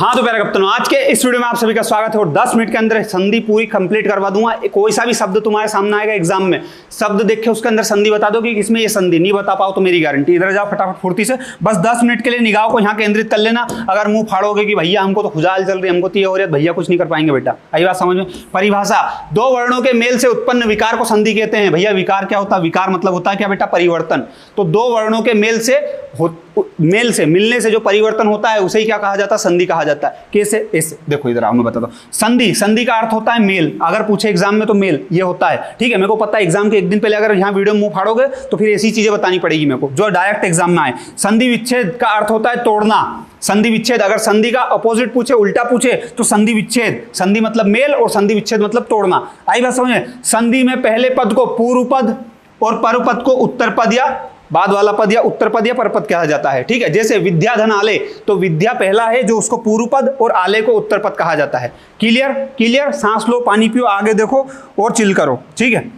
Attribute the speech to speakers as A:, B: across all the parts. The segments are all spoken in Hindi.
A: हाँ तो प्यारे कप्तानों, आज के इस वीडियो में आप सभी का स्वागत है और 10 मिनट के अंदर संधि पूरी कंप्लीट करवा दूंगा। कोई सा भी शब्द तुम्हारे सामने आएगा एग्जाम में, शब्द देख के उसके अंदर संधि बता दो कि इसमें ये संधि, नहीं बता पाओ तो मेरी गारंटी। इधर जाओ फटाफट फुर्ती से, बस 10 मिनट के लिए निगाह को यहाँ केंद्रित कर लेना। अगर मुंह फाड़ोगे कि भैया हमको तो खुजाल चल रही है, हमको तो ये हो रही है, भैया कुछ नहीं कर पाएंगे बेटा। आई बात समझ में? परिभाषा, दो वर्णों के मेल से उत्पन्न विकार को संधि कहते हैं। भैया विकार क्या होता है? विकार मतलब होता है क्या बेटा? परिवर्तन। तो दो वर्णों के मेल से मिलने से जो परिवर्तन होता है उसे ही क्या कहा जाता है? संधि कहा जाता है। कैसे? ऐसे देखो, इधर आओ मैं बताता हूँ। संधि का अर्थ होता है मेल। अगर पूछे एग्जाम में तो मेल ये होता है, ठीक है। मेरे को पता है एग्जाम के एक दिन पहले अगर यहाँ वीडियो मुंह फाड़ोगे तो फिर ऐसी चीजें बतानी पड़ेगी मेरे को जो डायरेक्ट एग्जाम में आए। संधि विच्छेद का अर्थ होता है तोड़ना। संधि विच्छेद, अगर संधि का अपोजिट पूछे, उल्टा पूछे तो संधि विच्छेद। संधि मतलब मेल और संधि विच्छेद मतलब तोड़ना। आई बात समझ में? संधि में पहले पद को पूर्व पद और परपद को उत्तर पद या बाद वाला पद या उत्तर पद या परपद कहा जाता है, ठीक है। जैसे विद्या धन आले, तो विद्या पहला है जो उसको पूर्व पद और आले को उत्तर पद कहा जाता है। क्लियर? सांस लो, पानी पियो, आगे देखो और चिल करो, ठीक है।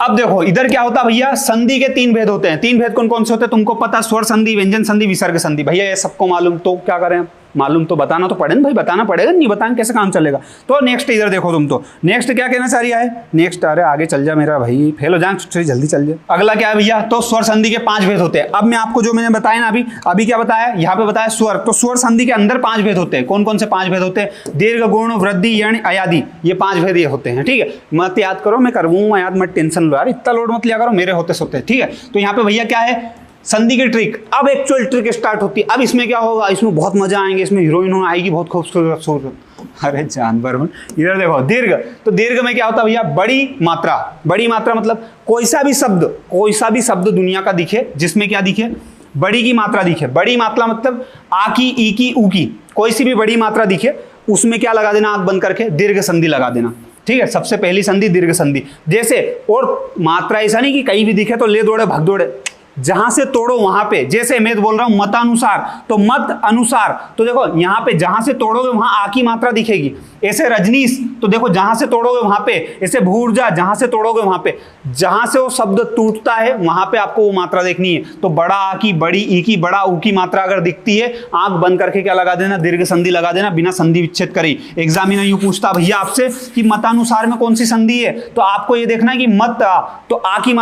A: अब देखो इधर क्या होता है भैया, संधि के 3 भेद होते हैं। 3 भेद कौन कौन से होते हैं तुमको पता? स्वर संधि, व्यंजन संधि, विसर्ग संधि। भैया ये सबको मालूम, तो क्या करें? मालूम तो बताना तो पड़े ना भाई, बताना पड़ेगा, नहीं बताएंगे कैसे काम चलेगा। तो नेक्स्ट इधर देखो, तुम तो नेक्स्ट क्या कहना चाह रहा है? नेक्स्ट, अरे आगे चल जा मेरा भाई, फेल हो जाए जल्दी चल जा। अगला क्या है भैया? तो स्वर संधि के 5 भेद होते हैं। अब मैं आपको जो मैंने बताया ना अभी क्या बताया, यहाँ पे बताया स्वर। तो स्वर संधि के अंदर 5 भेद होते हैं। कौन कौन से 5 भेद होते हैं? दीर्घ, गुण, वृद्धि, यण, अयादि, ये 5 भेद ये होते हैं, ठीक है। मत याद करो, मैं करवाऊंगा याद, मत टेंशन लो यार, इतना लोड मत लिया करो, मेरे होते सोते, ठीक है। तो यहाँ पे भैया क्या है, संधि की ट्रिक। अब एक्चुअल ट्रिक स्टार्ट होती है। अब इसमें क्या होगा, इसमें बहुत मजा आएंगे, इसमें हीरोइन आएगी बहुत खूबसूरत। अरे जानवर बन। इधर देखो दीर्घ, तो दीर्घ में क्या होता है भैया? बड़ी मात्रा। बड़ी मात्रा मतलब कोई सा भी शब्द दुनिया का दिखे जिसमें क्या दिखे? बड़ी की मात्रा दिखे। बड़ी मात्रा मतलब आ की, ई की, ऊ की, कोई सी भी बड़ी मात्रा दिखे उसमें क्या लगा देना? आंख बंद करके दीर्घ संधि लगा देना, ठीक है। सबसे पहली संधि दीर्घ संधि। जैसे, और मात्रा ऐसा नहीं कि कहीं भी दिखे तो ले दौड़े भाग दौड़े, जहां से तोड़ो वहां पे। जैसे मैं बोल रहा हूं मतानुसार, तो मत अनुसार, तो देखो यहां पे जहां से तोड़ोगे वहां आ की मात्रा दिखेगी। ऐसे रजनीश, तो देखो जहां से तोड़ोगे वहां पे। ऐसे भूर्जा, जहां से तोड़ोगे वहां पे। जहां से वो शब्द टूटता है वहां पे आपको वो मात्रा देखनी है। तो बड़ा आ की, बड़ी ई की, बड़ा ऊ की मात्रा अगर दिखती है, आंख बंद करके क्या लगा देना? दीर्घ संधि लगा देना, बिना संधि विच्छेद करे। एग्जामिनर यूं पूछता भैया आपसे कि मतानुसार में कौन सी संधि है, तो आपको ये देखना है कि मत आ, तो आ की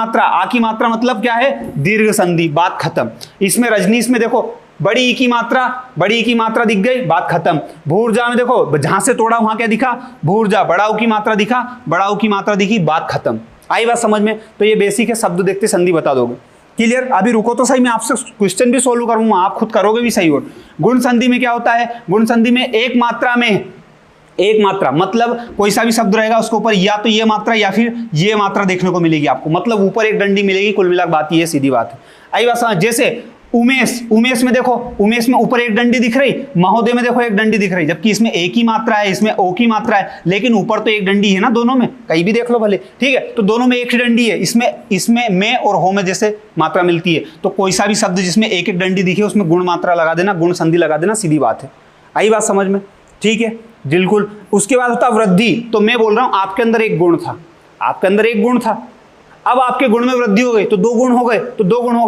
A: मात्रा मतलब क्या है? दीर्घ संधि, बात खत्म। इसमें रजनीश में देखो बड़ी ई की मात्रा दिख गई, बात खत्म। भूर्जा में देखो जहां से तोड़ा वहां क्या दिखा? भूर्जा। बड़ा ऊ की मात्रा दिखा, बड़ा ऊ की मात्रा दिखी, बात खत्म। आई बात समझ में? तो ये बेसिक है, शब्द देखते संधि बता दोगे। क्लियर? अभी रुको तो सही, मैं आपसे क्वेश्चन भी सोल्व करूंगा, आप खुद करोगे भी सही। और गुण संधि में क्या होता है? गुण संधि में एक मात्रा मतलब कोई सा भी शब्द रहेगा उसके ऊपर या तो ये मात्रा या फिर ये मात्रा देखने को मिलेगी आपको, मतलब ऊपर एक डंडी मिलेगी। कुल मिलाकर बात ये सीधी बात है। आई बात समझ? जैसे उमेश में देखो, उमेश में ऊपर एक डंडी दिख रही, महोदय में देखो एक डंडी दिख रही, जबकि इसमें एक ही मात्रा है, इसमें ओ की मात्रा है, लेकिन ऊपर तो एक डंडी है ना दोनों में, कहीं भी देख लो भले, ठीक है। तो दोनों में एक ही डंडी है। इसमें में और हो में जैसे मात्रा मिलती है, तो कोई सा भी शब्द जिसमें एक एक डंडी दिखे उसमें गुण मात्रा लगा देना, गुण संधि लगा देना, सीधी बात है। आई बात समझ में? ठीक है, बिल्कुल। उसके बाद होता वृद्धि। तो मैं बोल रहा हूं आपके अंदर एक गुण था, अब आपके गुण में वृद्धि हो गई तो 2 गुण हो गए,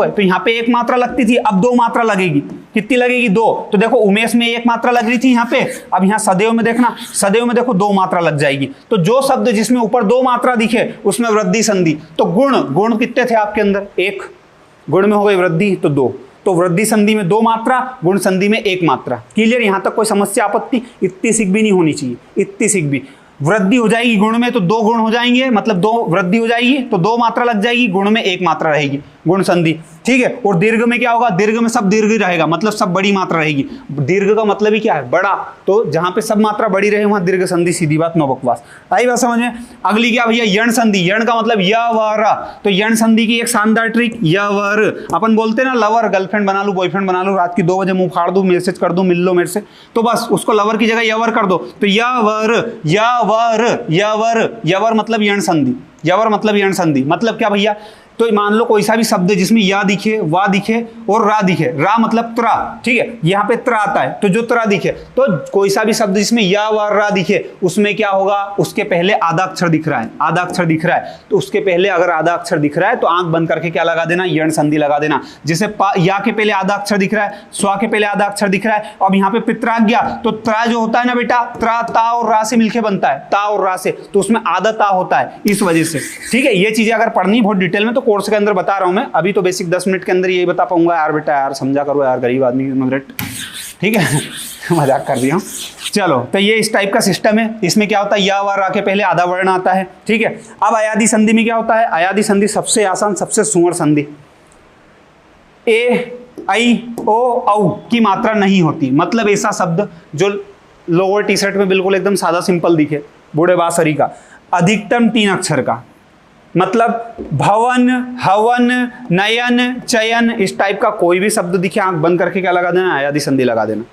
A: तो यहाँ पे एक मात्रा लगती थी, अब 2 मात्रा लगेगी। कितनी लगेगी? 2। तो देखो उमेश में 1 मात्रा लग रही थी यहाँ पे, अब यहाँ सदैव में देखना, सदैव में देखो 2 मात्रा लग जाएगी। तो जो शब्द जिसमें ऊपर 2 मात्रा दिखे उसमें वृद्धि संधि। तो गुण कितने थे आपके अंदर? 1। गुण में हो गई वृद्धि तो 2। तो वृद्धि संधि में 2 मात्रा, गुण संधि में 1 मात्रा। क्लियर? यहां तक कोई समस्या, आपत्ति? इतनी सिक भी नहीं होनी चाहिए, इतनी सिक भी। वृद्धि हो जाएगी गुण में तो 2 गुण हो जाएंगे, मतलब 2 वृद्धि हो जाएगी तो 2 मात्रा लग जाएगी, गुण में 1 मात्रा रहेगी, गुण संधि, ठीक है। और दीर्घ में क्या होगा? दीर्घ में सब दीर्घ ही रहेगा, मतलब सब बड़ी मात्रा रहेगी। दीर्घ का मतलब ही क्या है? बड़ा। तो जहां पे सब मात्रा बड़ी रहे वहां दीर्घ संधि, सीधी बात, नो बकवास। आई बात समझ में? अगली क्या भैया? यण संधि। यण का मतलब य व र। तो यण संधि की एक शानदार ट्रिक, य व र। अपन बोलते ना लवर, गर्लफ्रेंड बना लू, बॉयफ्रेंड बना लू, रात की 2 बजे मुंह फाड़ दूं, मैसेज कर दूं, मिल लो मेरे से, तो बस उसको लवर की जगह यवर कर दो। तो यवर मतलब यण संधि। यवर मतलब यण संधि मतलब क्या भैया? तो मान लो कोई सा भी शब्द जिसमें या दिखे, वा दिखे और रा दिखे, रा मतलब त्रा, ठीक है, यहाँ पे त्रा आता है, तो जो त्रा दिखे, तो कोई सा भी शब्द जिसमें या वा रा दिखे उसमें क्या होगा, उसके पहले आधा अक्षर दिख रहा है, आधा अक्षर दिख रहा है, तो उसके पहले अगर आधा अक्षर दिख रहा है तो आंख बंद करके क्या लगा देना, यण संधि लगा देना। जैसे या के पहले आधा अक्षर दिख रहा है, स्वा के पहले आधा अक्षर दिख रहा है, अब यहाँ पे पित्रा गया, तो त्रा जो होता है ना बेटा, त्रा ता और रा से मिलकर बनता है, ता और रा से, तो उसमें आधा ता होता है इस वजह से, ठीक है। ये चीजें अगर पढ़नी बहुत डिटेल में तो कोर्स के अंदर बता रहा हूं मैं, अभी तो बेसिक 10 मिनट के अंदर यही बता पाऊंगा यार बेटा, यार समझा करो यार, गरीब आदमी की मदद, ठीक है मजाक कर दिया हूं। चलो, तो ये इस टाइप का सिस्टम है, इसमें क्या होता है, या वा रा के पहले आधा वर्ण आता है, ठीक है। अब अयादी संधि में क्या होता है, अयादी संधि सबसे आसान, सबसे सुंदर संधि, ए आई ओ औ की मात्रा नहीं होती, मतलब ऐसा शब्द जो लोअर टी शर्ट में बिल्कुल एकदम सादा सिंपल दिखे, बूढ़े बासरी का, अधिकतम 3 अक्षर का, मतलब भवन, हवन, नयन, चयन, इस टाइप का कोई भी शब्द दिखे, आंख बंद करके क्या लगा देना, अयादी संधि लगा देना।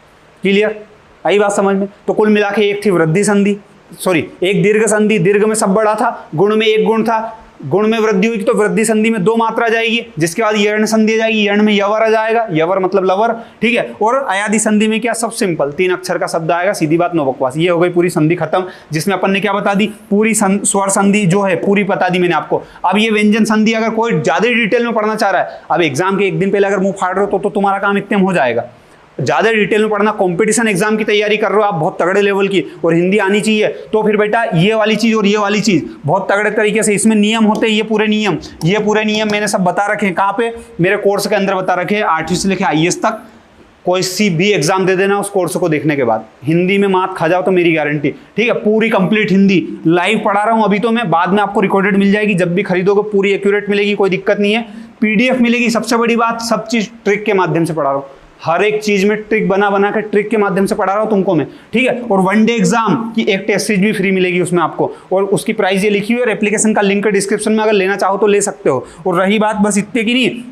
A: क्लियर, आई बात समझ में। तो कुल मिला के एक थी वृद्धि संधि, सॉरी एक दीर्घ संधि, दीर्घ में सब बड़ा था, गुण में एक गुण था, गुण में वृद्धि हुई तो वृद्धि संधि में 2 मात्रा जाएगी, जिसके बाद यर्ण संधि जाएगी, यर्ण में यवर आ जाएगा, यवर मतलब लवर, ठीक है। और अयादी संधि में क्या, सब सिंपल 3 अक्षर का शब्द आएगा, सीधी बात, नो बकवास। ये हो गई पूरी संधि खत्म, जिसमें अपन ने क्या बता दी, पूरी स्वर संधि जो है पूरी बता दी मैंने आपको। अब ये व्यंजन संधि अगर कोई ज्यादा डिटेल में पढ़ना चाह रहा है, अब एग्जाम के एक दिन पहले अगर मुंह फाड़ रहे हो तो तुम्हारा काम इतने में हो जाएगा। ज्यादा डिटेल में पढ़ना, कंपटीशन एग्जाम की तैयारी कर रहे हो आप बहुत तगड़े लेवल की, और हिंदी आनी चाहिए, तो फिर बेटा ये वाली चीज और ये वाली चीज बहुत तगड़े तरीके से, इसमें नियम होते हैं, ये पूरे नियम मैंने सब बता रखे हैं। कहाँ पे, मेरे कोर्स के अंदर बता रखे हैं, 8वीं से लेकर IAS तक। कोई सी भी एग्जाम दे देना उस कोर्स को देखने के बाद, हिंदी में मात खा जाओ तो मेरी गारंटी, ठीक है। पूरी कंप्लीट हिंदी लाइव पढ़ा रहा हूं अभी तो मैं, बाद में आपको रिकॉर्डेड मिल जाएगी, जब भी खरीदोगे पूरी एक्यूरेट मिलेगी, कोई दिक्कत नहीं है। PDF मिलेगी, सबसे बड़ी बात, सब चीज ट्रिक के माध्यम से पढ़ा रहा हूं, हर एक चीज में ट्रिक बना के ट्रिक के माध्यम से पढ़ा रहा हूं तुमको मैं, ठीक है। और 1 डे एग्जाम की एक टेस्ट सीरीज भी फ्री मिलेगी उसमें आपको, और उसकी प्राइस ये लिखी हुई है, और एप्लीकेशन का लिंक डिस्क्रिप्शन में, अगर लेना चाहो तो ले सकते हो। और रही बात बस इतने की नहीं,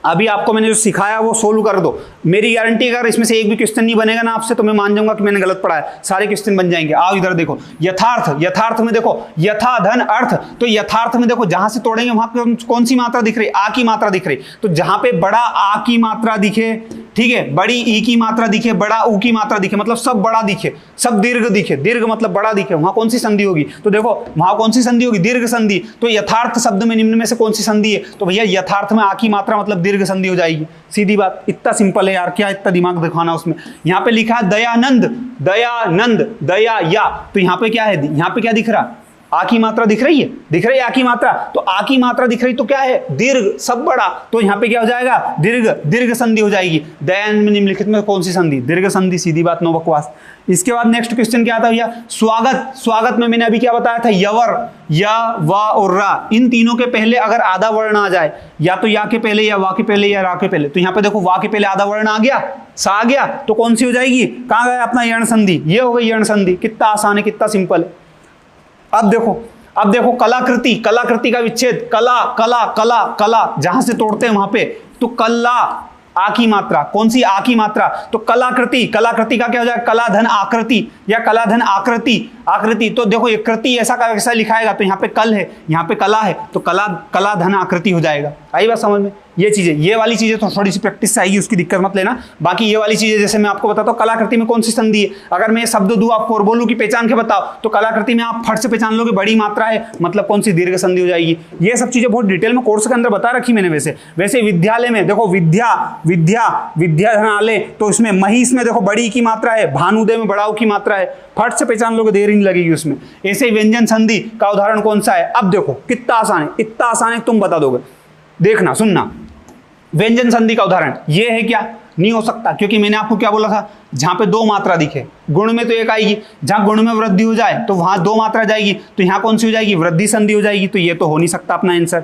A: अभी आपको मैंने जो सिखाया वो सोल्व कर दो, मेरी गारंटी, अगर इसमें से एक भी क्वेश्चन नहीं बनेगा ना आपसे तो मैं मान जाऊंगा कि मैंने गलत पढ़ा है, सारे क्वेश्चन बन जाएंगे। आओ इधर देखो, यथार्थ में देखो, यथा धन अर्थ, तो यथार्थ में देखो जहां से तोड़ेंगे वहां कौन सी मात्रा दिख रही, आ की मात्रा दिख रही, तो जहां पे बड़ा आ की मात्रा दिखे, ठीक है, बड़ी ई की मात्रा दिखे, बड़ा ऊ की मात्रा दिखे, मतलब सब बड़ा दिखे, सब दीर्घ दिखे, दीर्घ मतलब बड़ा दिखे, वहां कौन सी संधि होगी, तो देखो वहां कौन सी संधि होगी, दीर्घ संधि। तो यथार्थ शब्द में निम्न में से कौन सी संधि है, तो भैया यथार्थ में आ की मात्रा मतलब दीर्घ संधि हो जाएगी, सीधी बात। इतना सिंपल है यार, क्या इतना दिमाग दिखाना उसमें। यहाँ पे लिखा है दयानंद, दयानंद, दया या, तो यहाँ पे क्या है, यहाँ पे क्या दिख रहा, आ की मात्रा दिख रही है, दिख रही है आ की मात्रा, तो आ की मात्रा दिख रही तो क्या है, दीर्घ, सब बड़ा, तो यहाँ पे क्या हो जाएगा, दीर्घ, दीर्घ संधि हो जाएगी। दयानंद में निम्नलिखित में कौन सी संधि, दीर्घ संधि, सीधी बात, नो बकवास। इसके बाद नेक्स्ट क्वेश्चन क्या था भैया, स्वागत। स्वागत में मैंने अभी क्या बताया था, यवर, या, वा और रा, इन तीनों के पहले अगर आधा वर्ण आ जाए, या तो या के पहले, या वा के पहले, या रा के पहले, तो यहाँ पे देखो वा के पहले आधा वर्ण आ गया, सा आ गया, तो कौन सी हो जाएगी, कहाँ गया अपना यर्ण संधि, ये हो गई यर्ण संधि। कितना आसान है, कितना सिंपल है। अब देखो कलाकृति, कलाकृति का विच्छेद, कला, कला, कला, कला, जहां से तोड़ते हैं वहां पे, तो कला, आ की मात्रा, कौन सी आ की मात्रा, तो कलाकृति, कलाकृति का क्या हो जाएगा, कला धन आकृति, या कला धन आकृति, आकृति, तो देखो ये कृति ऐसा का वैसा लिखाएगा, तो यहाँ पे कल है, यहाँ पे कला है, तो कला, कला धन आकृति हो जाएगा। आई बात समझ में। ये चीजें, ये वाली चीजें तो थोड़ी सी प्रैक्टिस से आएगी, उसकी दिक्कत मत लेना। बाकी ये वाली चीजें जैसे मैं आपको बताता हूँ, कलाकृति में कौन सी संधि है, अगर मैं ये शब्द दूं आपको और बोलूं कि पहचान के बताओ, तो कलाकृति में आप फट से पहचान लोगे, बड़ी मात्रा है मतलब कौन सी दीर्घ संधि हो जाएगी। ये सब चीजें बहुत डिटेल में कोर्स के अंदर बता रखी मैंने। वैसे विद्यालय में देखो, विद्या, विद्या, विद्याधनालय, तो इसमें महिष में देखो बड़ी की मात्रा है, भानुदय में बड़ाऊ की मात्रा है, फट से पहचान लोगे, देर नहीं लगेगी उसमें। ऐसे व्यंजन संधि का उदाहरण कौन सा है, अब देखो कितना आसान है, इतना आसान है तुम बता दोगे, देखना सुनना। व्यंजन संधि का उदाहरण ये है, क्या नहीं हो सकता, क्योंकि मैंने आपको क्या बोला था, जहां पे 2 मात्रा दिखे, गुण में तो एक आएगी, जहां गुण में वृद्धि हो जाए तो वहां 2 मात्रा जाएगी, तो यहाँ कौन सी हो जाएगी, वृद्धि संधि हो जाएगी, तो ये तो हो नहीं सकता अपना आंसर।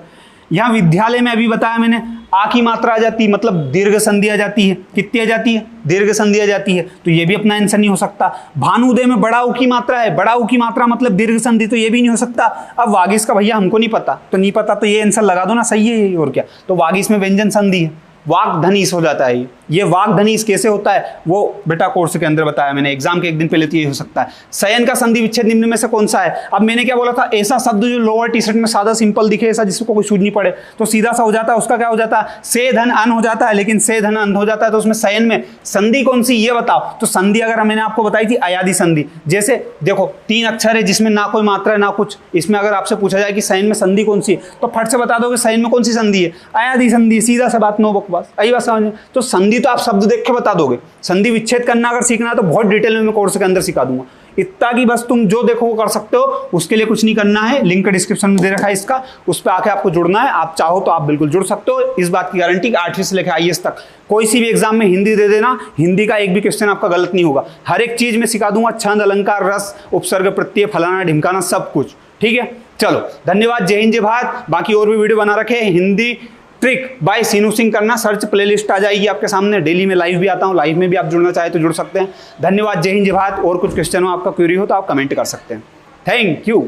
A: यहाँ विद्यालय में अभी बताया मैंने, आ की मात्रा आ जाती है मतलब दीर्घ संधि आ जाती है, कितनी आ जाती है, दीर्घ संधि आ जाती है, तो ये भी अपना आंसर नहीं हो सकता। भानुदय में बड़ा ऊ की मात्रा है, बड़ा ऊ की मात्रा मतलब दीर्घ संधि, तो ये भी नहीं हो सकता। अब वागीश का भैया हमको नहीं पता, तो नहीं पता तो ये आंसर लगा दो ना, सही है ये, और क्या, तो वागीश में व्यंजन संधि है, वाक धनीस हो जाता है ये, ये वाग्धनीश कैसे होता है वो बेटा कोर्स के अंदर बताया मैंने, एग्जाम के एक दिन पहले तो ये हो सकता है। शयन का संधि विच्छेद निम्न में से कौन सा है? अब मैंने क्या बोला था, ऐसा शब्द जो लोअर टी शर्ट में सादा सिंपल दिखे, ऐसा जिसको कोई सूझ नहीं पड़े, तो सीधा सा हो जाता है, उसका क्या हो जाता है, से धन अन हो जाता है, लेकिन से धन अन हो जाता है, तो उसमें शयन में संधि कौन सी ये बताओ। तो संधि अगर मैंने आपको बताई थी अयादि संधि, जैसे देखो 3 अक्षर है जिसमें ना कोई मात्रा है ना कुछ, इसमें अगर आपसे पूछा जाए कि शयन में संधि कौन सी है तो फट से बता दोगे शयन में कौन सी संधि है, अयादि संधि, सीधा सा बात, नो बकवास, आई बात समझ में। तो संधि तो आप शब्द देख के बता दोगे, संधि विच्छेद करना अगर सीखना है तो बहुत डिटेल में मैं कोर्स के अंदर सिखा दूंगा। इतना कि बस तुम जो देखो वो कर सकते हो, उसके लिए कुछ नहीं करना है, लिंक डिस्क्रिप्शन में दे रखा है इसका, उस पर आके आपको जुड़ना है। आप चाहो तो आप बिल्कुल जुड़ सकते हो, इस बात की गारंटी कि 8वीं से लेकर IAS तक कोई सी भी एग्जाम में हिंदी दे देना, हिंदी का एक भी क्वेश्चन आपका गलत नहीं होगा। हर एक चीज में सिखा दूंगा, छंद, अलंकार, रस, उपसर्ग, प्रत्यय, फलाना ढिमकाना, सब कुछ, ठीक है। चलो धन्यवाद, जय हिंद जय भारत। बाकी और भी वीडियो बना रखे हैं, हिंदी ट्रिक बाय सीनू सिंह करना, सर्च प्लेलिस्ट आ जाएगी आपके सामने। डेली में लाइव भी आता हूँ, लाइव में भी आप जुड़ना चाहे तो जुड़ सकते हैं। धन्यवाद, जय हिंद जय भारत। और कुछ क्वेश्चन हो, आपका क्वेरी हो तो आप कमेंट कर सकते हैं। थैंक यू,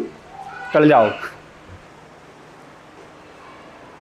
A: चल जाओ।